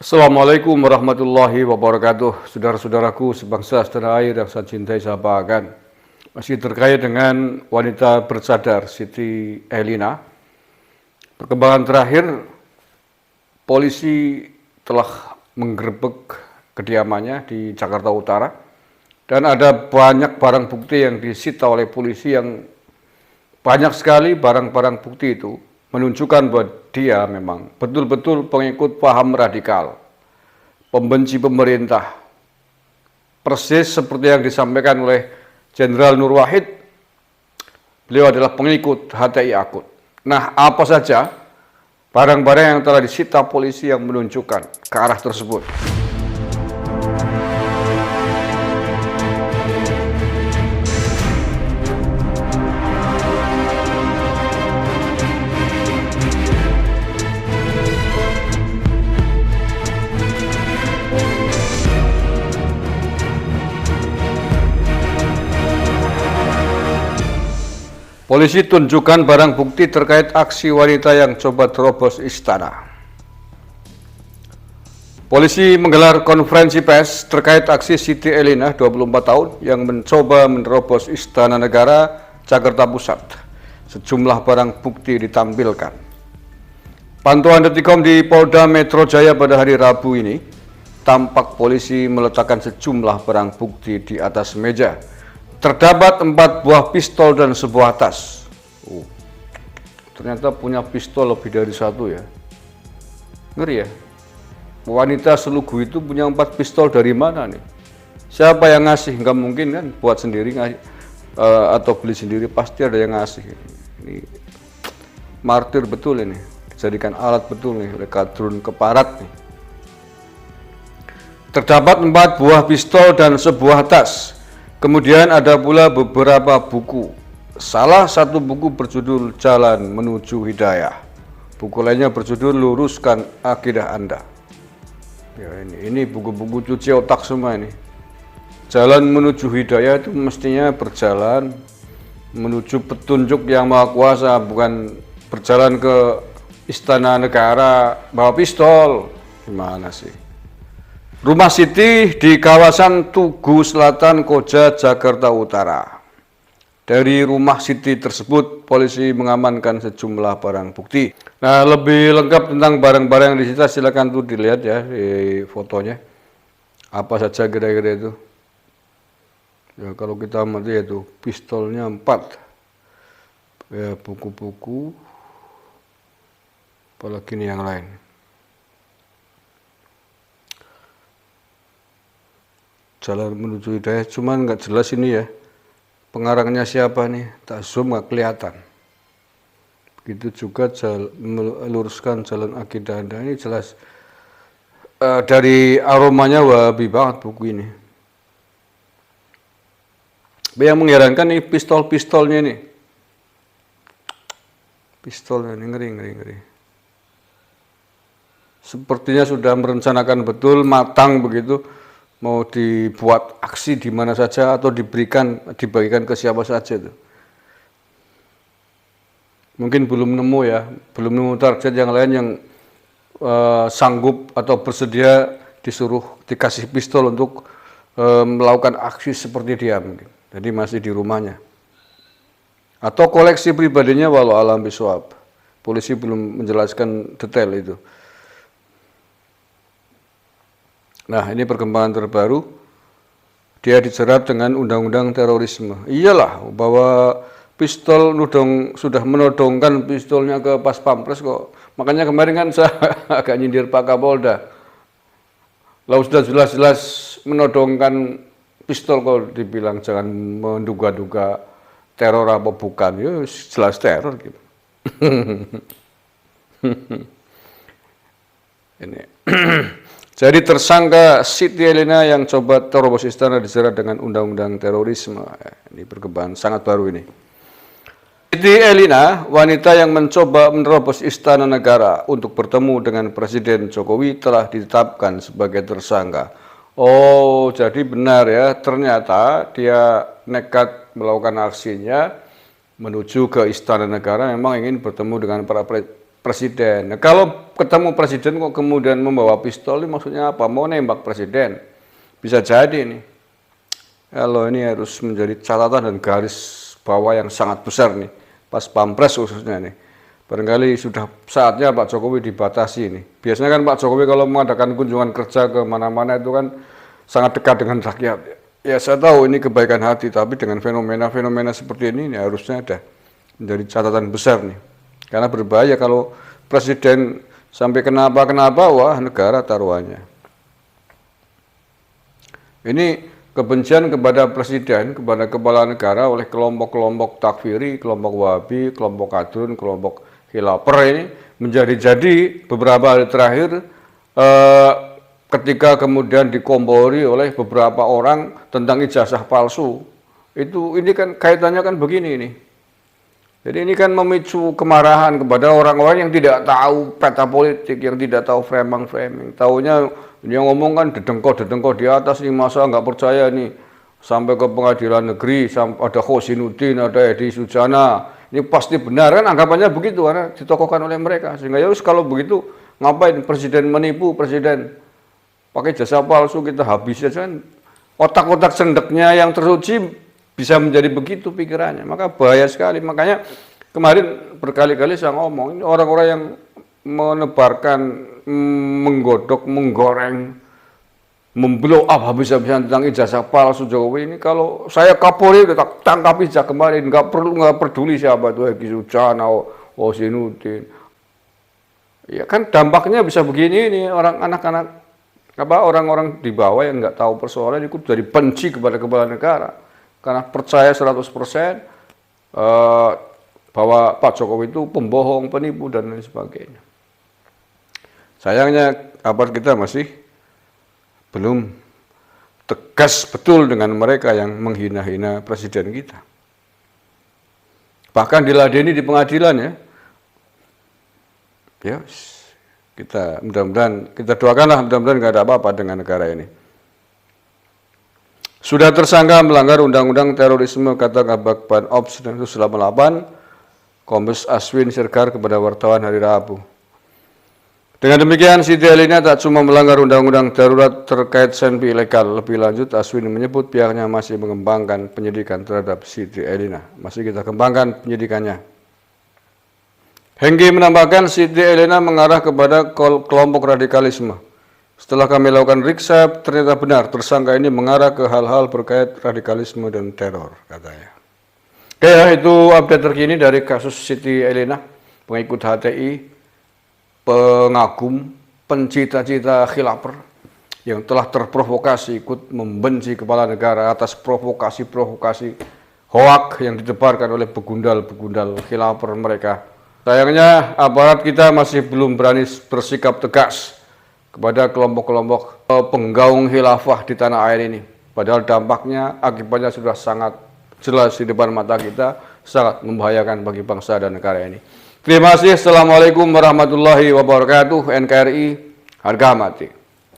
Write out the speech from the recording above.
Assalamualaikum warahmatullahi wabarakatuh. Saudara-saudaraku sebangsa setanah air yang saya cintai, saya banggakan. Masih terkait dengan wanita bercadar Siti Elina. Perkembangan terakhir, polisi telah menggerebek kediamannya di Jakarta Utara. Dan ada banyak barang bukti yang disita oleh polisi, yang banyak sekali barang-barang bukti itu menunjukkan bahwa dia memang betul-betul pengikut paham radikal, pembenci pemerintah, persis seperti yang disampaikan oleh Jenderal Nur Wahid. Beliau adalah pengikut HTI akut. Nah, apa saja barang-barang yang telah disita polisi yang menunjukkan ke arah tersebut? Polisi tunjukkan barang bukti terkait aksi wanita yang coba terobos istana. Polisi menggelar konferensi pers terkait aksi Siti Elina, 24 tahun, yang mencoba menerobos Istana Negara, Jakarta Pusat. Sejumlah barang bukti ditampilkan. Pantauan Detikcom di Polda Metro Jaya pada hari Rabu ini, tampak polisi meletakkan sejumlah barang bukti di atas meja. Terdapat 4 buah pistol dan sebuah tas. Ternyata punya pistol lebih dari 1 ya. Ngeri ya. Wanita selugu itu punya 4 pistol dari mana nih? Siapa yang ngasih? Nggak mungkin kan buat sendiri atau beli sendiri, pasti ada yang ngasih. Ini martir betul ini. Dijadikan alat betul nih oleh kadrun keparat nih. Terdapat 4 buah pistol dan sebuah tas. Kemudian ada pula beberapa buku. Salah satu buku berjudul Jalan Menuju Hidayah. Buku lainnya berjudul Luruskan Akidah Anda. Ya, ini buku-buku cuci otak semua ini. Jalan Menuju Hidayah itu mestinya berjalan menuju petunjuk yang maha kuasa, bukan berjalan ke Istana Negara bawa pistol. Gimana sih? Rumah Siti di kawasan Tugu Selatan, Koja, Jakarta Utara. Dari rumah Siti tersebut, polisi mengamankan sejumlah barang bukti. Nah, lebih lengkap tentang barang-barang yang disita, silakan tuh dilihat ya di fotonya. Apa saja kira-kira itu? Ya, kalau kita melihat itu pistolnya 4. Ya, buku-buku. Apalagi ini yang lain. Jalan Menuju Hidayah, cuman nggak jelas ini ya, pengarangnya siapa nih, tak zoom nggak kelihatan. Begitu juga meluruskan jalan akidah Anda, ini jelas dari aromanya wahabi banget buku ini. Yang mengherankan nih pistol-pistolnya nih, pistolnya ini ngeri. Sepertinya sudah merencanakan betul, matang begitu. Mau dibuat aksi di mana saja atau dibagikan ke siapa saja tuh. Mungkin belum nemu ya, belum nemu target yang lain yang sanggup atau bersedia dikasih pistol untuk melakukan aksi seperti dia mungkin. Jadi masih di rumahnya. Atau koleksi pribadinya, walau alam bisawab. Polisi belum menjelaskan detail itu. Nah, ini perkembangan terbaru. Dia dijerat dengan undang-undang terorisme. Iyalah, bahwa pistol sudah menodongkan pistolnya ke Pas Pampres kok. Makanya kemarin kan saya agak nyindir Pak Kapolda. Lalu sudah jelas-jelas menodongkan pistol kok dibilang jangan menduga-duga teror apa bukan. Ya jelas teror gitu. Ini. Jadi tersangka Siti Elina yang coba terobos istana dijerat dengan undang-undang terorisme. Ini perkembangan sangat baru ini. Siti Elina, wanita yang mencoba menerobos Istana Negara untuk bertemu dengan Presiden Jokowi, telah ditetapkan sebagai tersangka. Oh, jadi benar ya, ternyata dia nekat melakukan aksinya menuju ke Istana Negara, memang ingin bertemu dengan para presiden. Nah, kalau ketemu presiden kok kemudian membawa pistol, ini maksudnya apa? Mau nembak presiden? Bisa jadi nih. Kalau ini harus menjadi catatan dan garis bawah yang sangat besar nih, pas Pampres khususnya nih. Barangkali sudah saatnya Pak Jokowi dibatasi nih. Biasanya kan Pak Jokowi kalau mengadakan kunjungan kerja ke mana-mana itu kan sangat dekat dengan rakyat. Ya saya tahu ini kebaikan hati, tapi dengan fenomena-fenomena seperti ini harusnya ada menjadi catatan besar nih. Karena berbahaya kalau presiden sampai kenapa-kenapa, wah negara taruhannya. Ini kebencian kepada presiden, kepada kepala negara oleh kelompok-kelompok takfiri, kelompok wahabi, kelompok kadrun, kelompok khilafah ini menjadi-jadi beberapa hari terakhir ketika kemudian dikompori oleh beberapa orang tentang ijazah palsu. Ini kan kaitannya kan begini ini. Jadi ini kan memicu kemarahan kepada orang-orang yang tidak tahu peta politik, yang tidak tahu framing. Taunya dia ngomong kan dedengkot di atas nih, masa nggak percaya nih sampai ke pengadilan negeri, ada Khosinuddin, ada Edi Sujana, ini pasti benar kan, anggapannya begitu karena ditokohkan oleh mereka. Sehingga ya kalau begitu ngapain presiden menipu, presiden pakai jasa palsu, kita habis saja kan. Otak-otak sendeknya yang teruji bisa menjadi begitu pikirannya, maka bahaya sekali. Makanya kemarin berkali-kali saya ngomong, ini orang-orang yang menebarkan, menggodok, menggoreng, memblow up habis-habisan tentang ijazah palsu Jokowi ini, kalau saya Kapolri udah tangkap aja kemarin, nggak peduli siapa itu Edi Sujana, Khosinuddin. Ya kan dampaknya bisa begini ini, orang-orang di bawah yang nggak tahu persoalan itu jadi benci kepada kepala negara. Karena percaya 100% bahwa Pak Jokowi itu pembohong, penipu, dan lain sebagainya. Sayangnya aparat kita masih belum tegas betul dengan mereka yang menghina-hina presiden kita. Bahkan diladeni di pengadilan ya. Ya, kita mudah-mudahan, kita doakanlah mudah-mudahan nggak ada apa-apa dengan negara ini. Sudah tersangka melanggar Undang-Undang Terorisme, kata Kabag Ban Ops 188, Kombes Aswin Sirgar kepada wartawan hari Rabu. Dengan demikian, Siti Elina tak cuma melanggar Undang-Undang Darurat terkait senpi ilegal. Lebih lanjut, Aswin menyebut pihaknya masih mengembangkan penyidikan terhadap Siti Elina. Masih kita kembangkan penyidikannya. Hengki menambahkan, Siti Elina mengarah kepada kelompok radikalisme. Setelah kami lakukan riksa, ternyata benar tersangka ini mengarah ke hal-hal berkait radikalisme dan teror, katanya. Oke ya, itu update terkini dari kasus Siti Elina, pengikut HTI, pengagum, pencita-cita khilafah yang telah terprovokasi ikut membenci kepala negara atas provokasi-provokasi hoak yang ditebarkan oleh begundal-begundal khilafah mereka. Sayangnya aparat kita masih belum berani bersikap tegas kepada kelompok-kelompok penggaung khilafah di tanah air ini. Padahal dampaknya, akibatnya sudah sangat jelas di depan mata kita, sangat membahayakan bagi bangsa dan negara ini. Terima kasih. Assalamualaikum warahmatullahi wabarakatuh. NKRI harga mati.